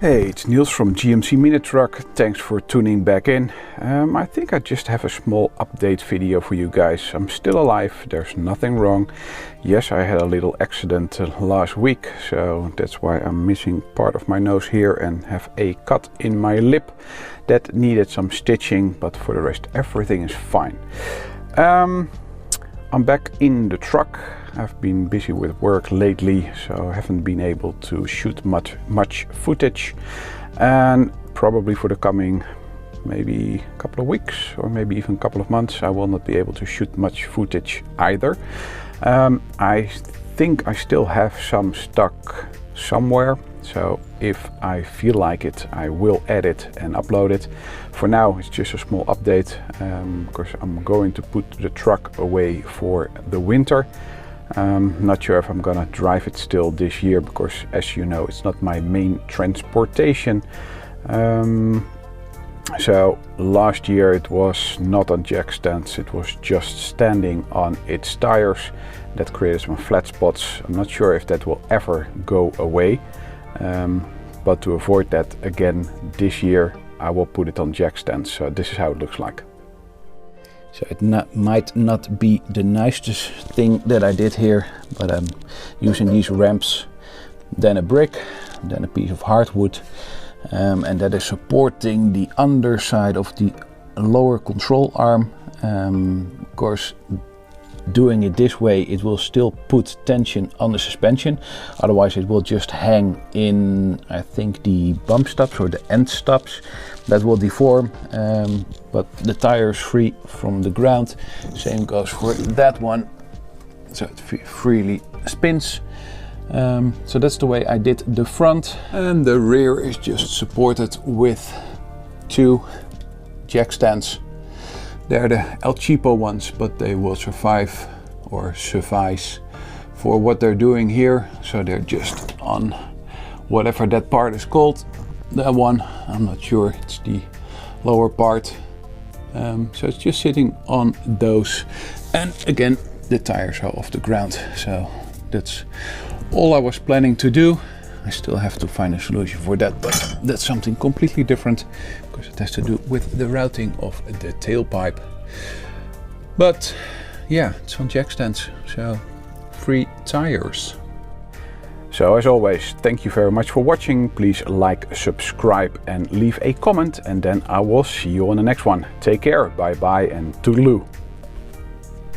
Hey, it's Niels from GMC Mini Truck. Thanks for tuning back in. I think I just have a small update video for you guys. I'm still alive, there's nothing wrong. Yes, I had a little accident last week, so that's why I'm missing part of my nose here and have a cut in my lip that needed some stitching, but for the rest everything is fine. I'm back in the truck. I've been busy with work lately, so I haven't been able to shoot much footage, and probably for the coming maybe couple of weeks or maybe even a couple of months I will not be able to shoot much footage either. I think I still have some stuck somewhere, so if I feel like it I will edit and upload it. For now it's just a small update because I'm going to put the truck away for the winter. Not sure if I'm gonna drive it still this year because, as you know, it's not my main transportation. So last year it was not on jack stands, it was just standing on its tires. That created some flat spots. I'm not sure if that will ever go away, but to avoid that again this year I will put it on jack stands. So this is how it looks like. So it might not be the nicest thing that I did here, but I'm using these ramps, then a brick, then a piece of hardwood, and that is supporting the underside of the lower control arm. Of course, doing it this way it will still put tension on the suspension, otherwise it will just hang in, I think, the bump stops or the end stops. That will deform, but the tire is free from the ground. Same goes for that one, so it freely spins. So that's the way I did the front, and the rear is just supported with two jack stands. They're the El Cheapo ones, but they will survive or suffice for what they're doing here. So they're just on whatever that part is called. That one, I'm not sure, it's the lower part. So it's just sitting on those. And again, the tires are off the ground. So that's all I was planning to do. I still have to find a solution for that, but that's something completely different because it has to do with the routing of the tailpipe. But yeah, it's on jack stands, so free tires. So as always, thank you very much for watching. Please like, subscribe and leave a comment, and then I will see you on the next one. Take care, bye bye and toodaloo.